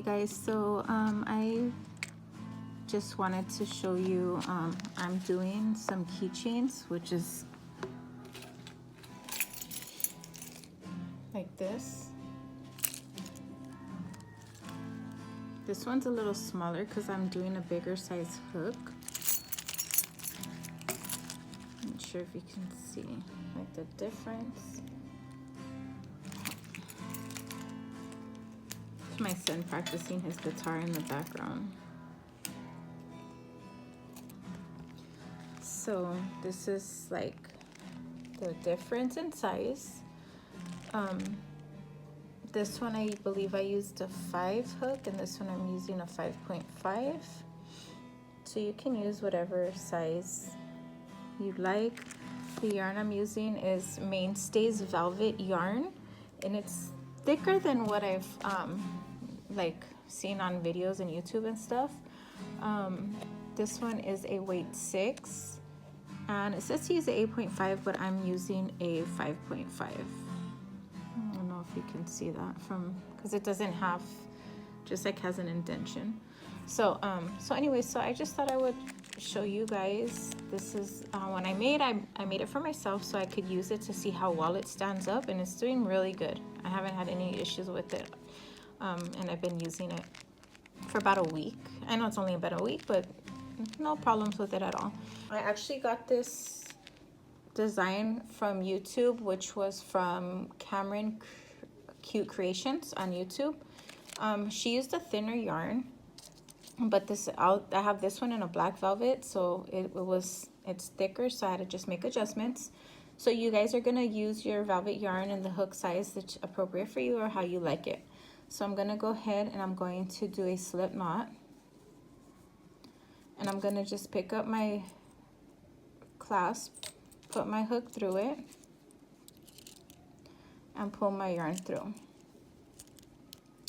Hi guys, so I just wanted to show you I'm doing some keychains, which is like this. This one's a little smaller because I'm doing a bigger size hook. Not sure if you can see like the difference. It's my son practicing his guitar in the background. So this is like the difference in size. This one I believe I used a 5 hook, and this one I'm using a 5.5. So you can use whatever size you like. The yarn I'm using is Mainstays Velvet yarn, and it's thicker than what I've like seen on videos and YouTube and stuff. This one is a weight 6, and it says to use a 8.5, but I'm using a 5.5. I don't know if you can see that from, because it doesn't have, just like has an indentation. So anyway, so I just thought I would show you guys. This is when I made it for myself so I could use it to see how well it stands up, and it's doing really good. I haven't had any issues with it, and I've been using it for about a week. I know it's only about a week, but no problems with it at all. I actually got this design from YouTube, which was from Cameron Cute Creations on YouTube. She used a thinner yarn, but I have this one in a black velvet, so it's thicker, so I had to just make adjustments. So you guys are gonna use your velvet yarn and the hook size that's appropriate for you or how you like it. So I'm gonna go ahead and I'm going to do a slip knot, and I'm gonna just pick up my clasp, put my hook through it, and pull my yarn through.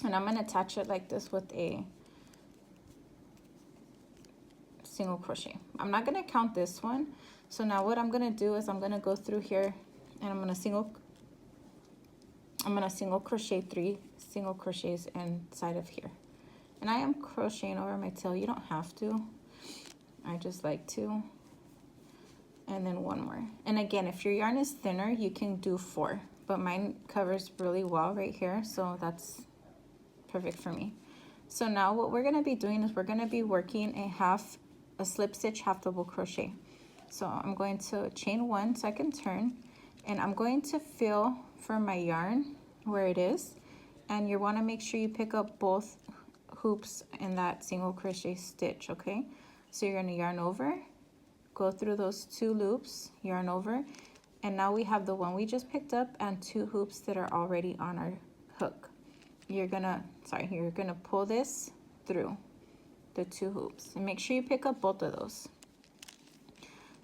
And I'm gonna attach it like this with a single crochet. I'm not gonna count this one. So now what I'm gonna do is I'm gonna go through here, and I'm gonna single crochet 3 single crochets inside of here. And I am crocheting over my tail. You don't have to. I just like to. And then one more. And again, if your yarn is thinner, you can do 4, but mine covers really well right here, so that's perfect for me. So now what we're going to be doing is we're going to be working a slip stitch half double crochet. So I'm going to chain 1 so I can turn, and I'm going to feel for my yarn where it is, and you want to make sure you pick up both hoops in that single crochet stitch. Okay, so you're going to yarn over, go through those 2 loops, yarn over, and now we have the one we just picked up and 2 hoops that are already on our hook. You're gonna pull this through the 2 hoops, and make sure you pick up both of those.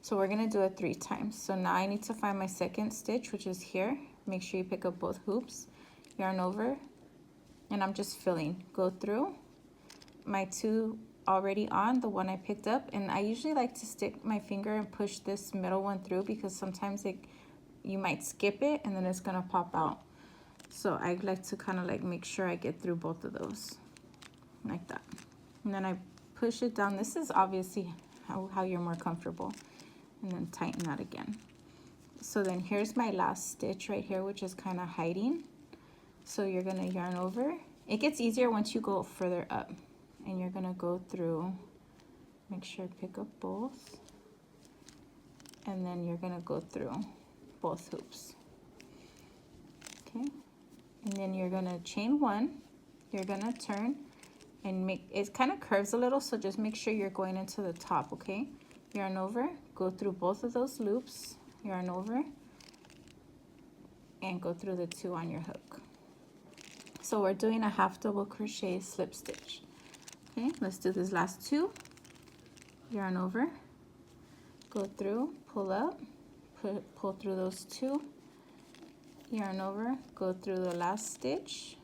So we're gonna do it 3 times. So now I need to find my second stitch, which is here. Make sure you pick up both hoops, yarn over, and I'm just filling. Go through my 2 already on, the one I picked up, and I usually like to stick my finger and push this middle one through, because sometimes you might skip it and then it's gonna pop out. So I like to kind of like make sure I get through both of those like that, and then I push it down. This is obviously how you're more comfortable, and then tighten that again. So then here's my last stitch right here, which is kind of hiding. So you're gonna yarn over. It gets easier once you go further up, and you're gonna go through, make sure to pick up both, and then you're gonna go through both hoops. Okay, and then you're gonna chain 1, you're gonna turn and it kind of curves a little, so just make sure you're going into the top. Okay, yarn over, go through both of those loops, yarn over, and go through the 2 on your hook. So we're doing a half double crochet slip stitch. Okay, let's do this last 2. Yarn over, go through, pull up, pull through those 2, yarn over, go through the last stitch,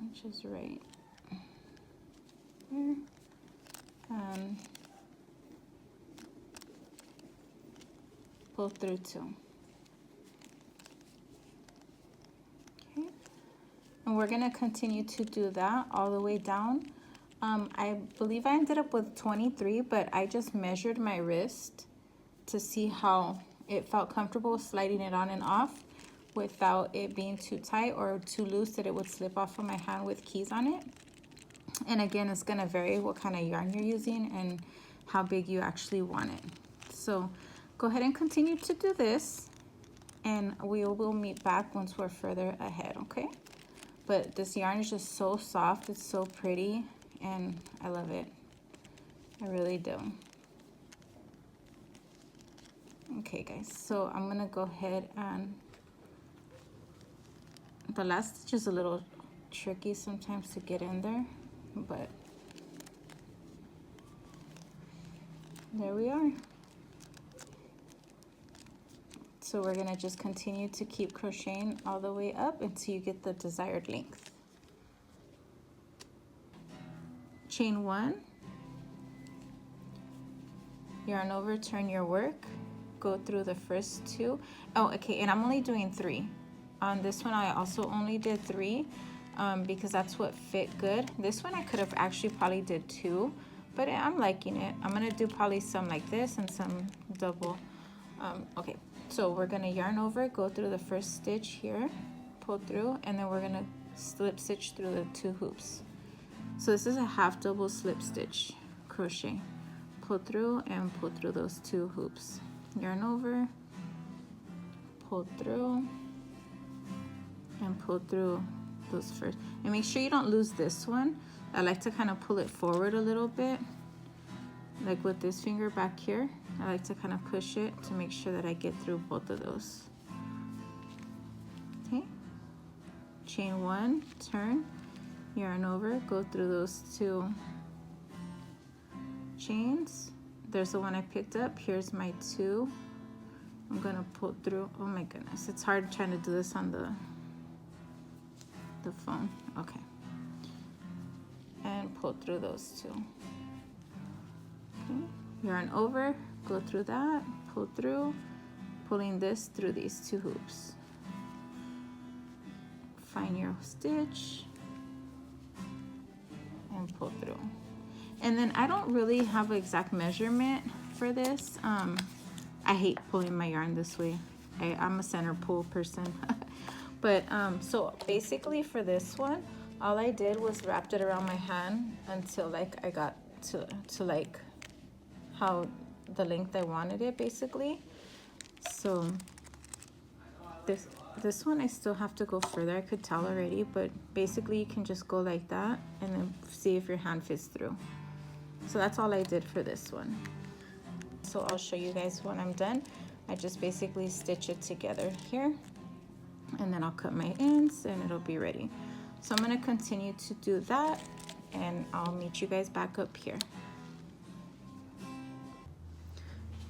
which is right here, and pull through 2. Okay, And we're gonna continue to do that all the way down. I believe I ended up with 23, but I just measured my wrist to see how it felt comfortable sliding it on and off without it being too tight or too loose that it would slip off of my hand with keys on it. And again, it's gonna vary what kind of yarn you're using and how big you actually want it. So go ahead and continue to do this, and we will meet back once we're further ahead, okay? But this yarn is just so soft, it's so pretty, and I love it. I really do. Okay guys, so I'm gonna go ahead and the last stitch is a little tricky sometimes to get in there, but there we are. So we're gonna just continue to keep crocheting all the way up until you get the desired length. Chain 1, yarn over, turn your work, go through the first 2. Oh, okay, and I'm only doing 3. On this one, I also only did 3 because that's what fit good. This one I could have actually probably did 2, but I'm liking it. I'm gonna do probably some like this and some double. Okay, so we're gonna yarn over, go through the first stitch here, pull through, and then we're gonna slip stitch through the 2 hoops. So this is a half double slip stitch crochet. Pull through and pull through those 2 hoops. Yarn over, pull through, and pull through those first. And make sure you don't lose this one. I like to kind of pull it forward a little bit, like with this finger back here. I like to kind of push it to make sure that I get through both of those. Okay, chain 1, turn, yarn over, go through those 2 chains. There's the one I picked up. Here's my 2. I'm gonna pull through. Oh my goodness, it's hard trying to do this on the phone. Okay, and pull through those 2. Okay, yarn over, go through that, pull through, pulling this through these 2 hoops. Find your stitch and pull through. And then I don't really have an exact measurement for this. I hate pulling my yarn this way. I'm a center pull person. But so basically for this one, all I did was wrapped it around my hand until like I got to like how the length I wanted it basically. So this one I still have to go further. I could tell already, but basically you can just go like that and then see if your hand fits through. So that's all I did for this one. So I'll show you guys when I'm done. I just basically stitch it together here, and then I'll cut my ends and it'll be ready. So I'm gonna continue to do that, and I'll meet you guys back up here.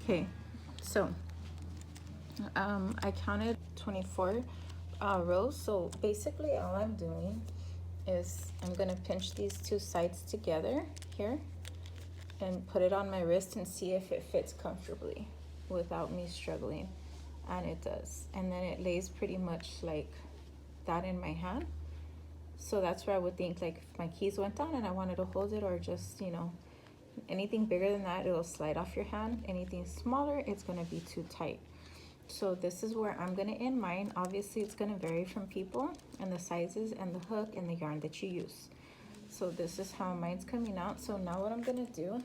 Okay, so I counted 24 rows. So basically all I'm doing is I'm gonna pinch these 2 sides together here and put it on my wrist and see if it fits comfortably without me struggling. And it does. And then it lays pretty much like that in my hand. So that's where I would think, like, if my keys went down and I wanted to hold it, or just, you know, anything bigger than that, it'll slide off your hand. Anything smaller, it's gonna be too tight. So this is where I'm gonna end mine. Obviously it's gonna vary from people and the sizes and the hook and the yarn that you use. So this is how mine's coming out. So now what I'm gonna do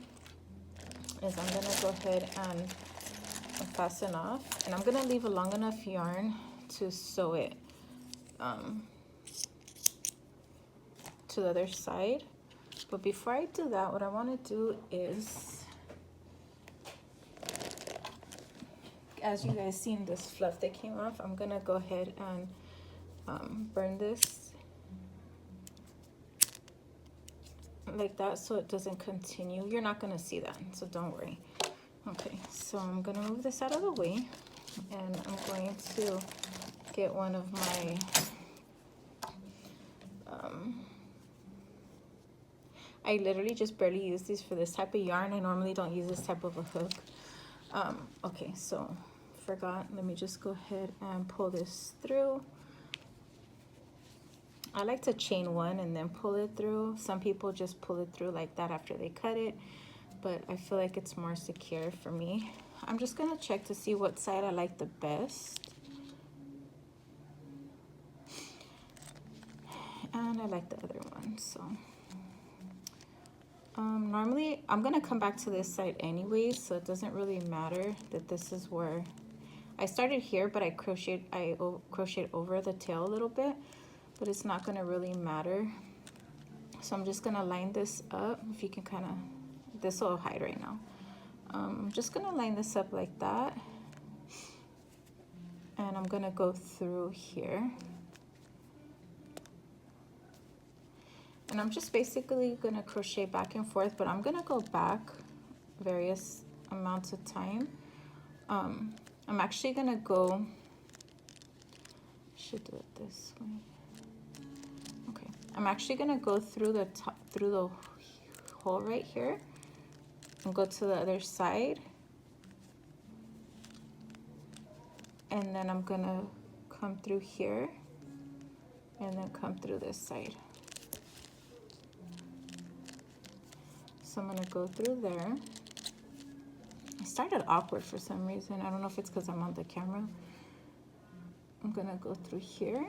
is I'm gonna go ahead and fasten off, and I'm gonna leave a long enough yarn to sew it to the other side. But before I do that, what I want to do is, as you guys seen this fluff that came off, I'm gonna go ahead and burn this like that so it doesn't continue. You're not gonna see that, so don't worry. Okay, so I'm gonna move this out of the way, and I'm going to get one of my I literally just barely use these for this type of yarn. I normally don't use this type of a hook. Okay, so forgot. Let me just go ahead and pull this through. I like to chain one and then pull it through. Some people just pull it through like that after they cut it, but I feel like it's more secure for me. I'm just gonna check to see what side I like the best. And I like the other one, so. Normally, I'm gonna come back to this side anyways, so it doesn't really matter that this is where I started here, but I crocheted over the tail a little bit, but it's not gonna really matter. So I'm just gonna line this up. If you can kind of, this will hide right now. I'm just gonna line this up like that, and I'm gonna go through here. And I'm just basically gonna crochet back and forth, but I'm gonna go back various amounts of time. I'm actually gonna go, should do it this way. Okay, I'm actually gonna go through the top, through the hole right here, and go to the other side. And then I'm gonna come through here, and then come through this side. So I'm gonna go through there. I started awkward for some reason. I don't know if it's because I'm on the camera. I'm gonna go through here.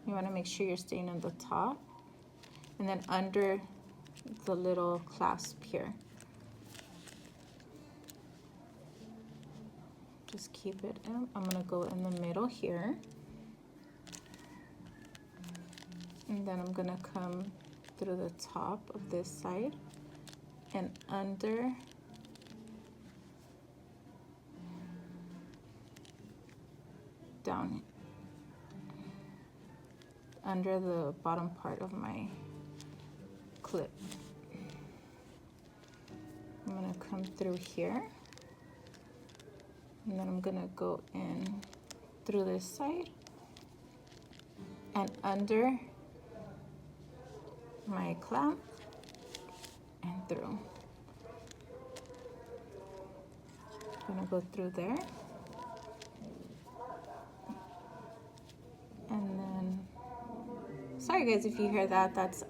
You wanna make sure you're staying on the top. And then under the little clasp here. Just keep it in. I'm gonna go in the middle here. And then I'm gonna come through the top of this side and under down under the bottom part of my clip. I'm gonna come through here, and then I'm gonna go in through this side and under my clamp and through. I'm gonna go through there. And then, sorry guys if you hear that, that's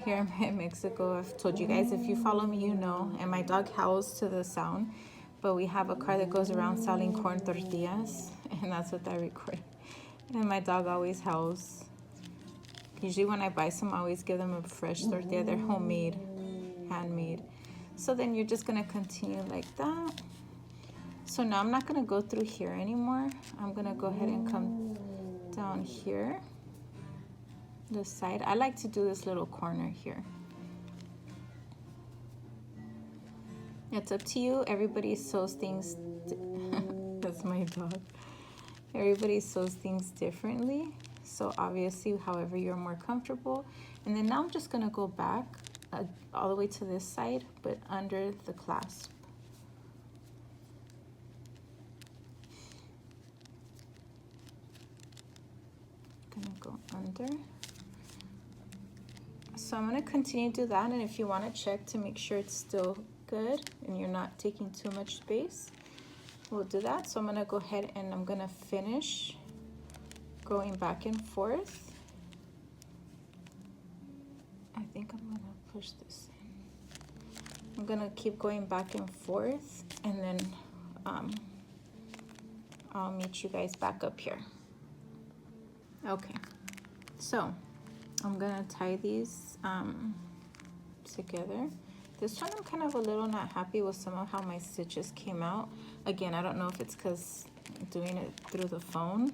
here in Mexico. I've told you guys, if you follow me, you know, and my dog howls to the sound, but we have a car that goes around selling corn tortillas, and that's what I record. And my dog always howls. Usually when I buy some, I always give them a fresh tortilla. They're homemade, handmade. So then you're just gonna continue like that. So now I'm not gonna go through here anymore. I'm gonna go ahead and come down here, this side. I like to do this little corner here. It's up to you. Everybody sews things. That's my dog. Everybody sews things differently. So obviously, however you're more comfortable. And then now I'm just gonna go back all the way to this side, but under the clasp. Gonna go under. So I'm gonna continue to do that, and if you wanna check to make sure it's still good and you're not taking too much space, we'll do that. So I'm gonna go ahead and I'm gonna finish going back and forth. I think I'm gonna push this in. I'm gonna keep going back and forth, and then I'll meet you guys back up here. Okay, so I'm gonna tie these together. This one I'm kind of a little not happy with some of how my stitches came out. Again, I don't know if it's because I'm doing it through the phone,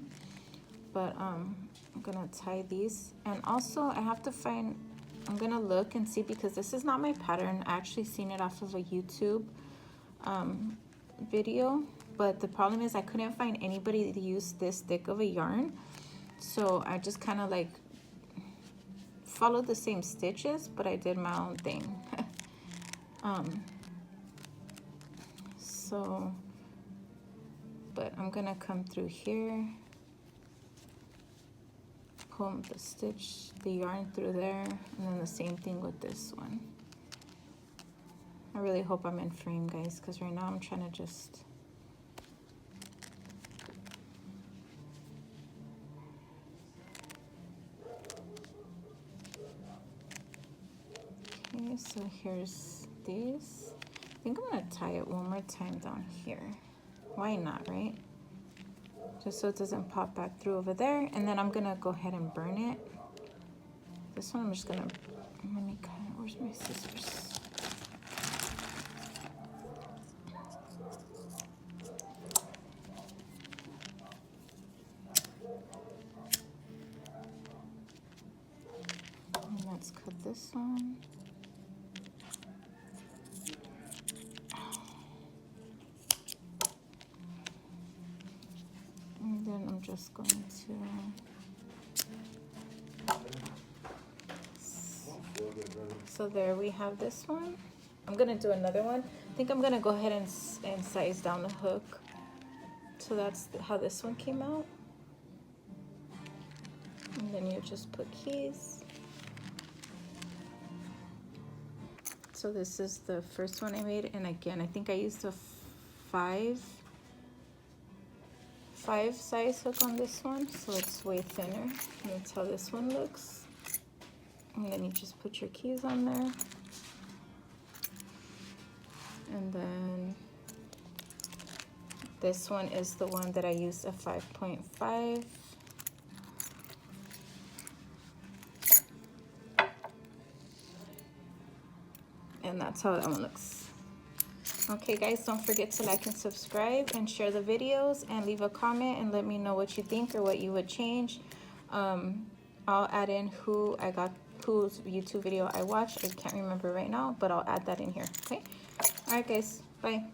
but I'm gonna tie these. And also I have to find, I'm gonna look and see, because this is not my pattern. I actually seen it off of a YouTube video, but the problem is I couldn't find anybody to use this thick of a yarn. So I just kind of like followed the same stitches, but I did my own thing. But I'm gonna come through here, pull the yarn through there, and then the same thing with this one. I really hope I'm in frame, guys, because right now I'm trying to just Okay, so here's these. I think I'm gonna tie it one more time down here. Why not, right? Just so it doesn't pop back through over there. And then I'm gonna go ahead and burn it. This one I'm just gonna, let me cut it. Where's my scissors? And let's cut this one. And then I'm just going to, so there we have this one. I'm gonna do another one. I think I'm gonna go ahead and size down the hook. So that's how this one came out. And then you just put keys. So this is the first one I made, and again, I think I used a 5 size hook on this one, so it's way thinner. And that's how this one looks. And then you just put your keys on there. And then this one is the one that I used a 5.5. And that's how that one looks. Okay guys, don't forget to like and subscribe and share the videos and leave a comment and let me know what you think or what you would change. I'll add in whose YouTube video I watched. I can't remember right now, but I'll add that in here. Okay. All right guys, bye.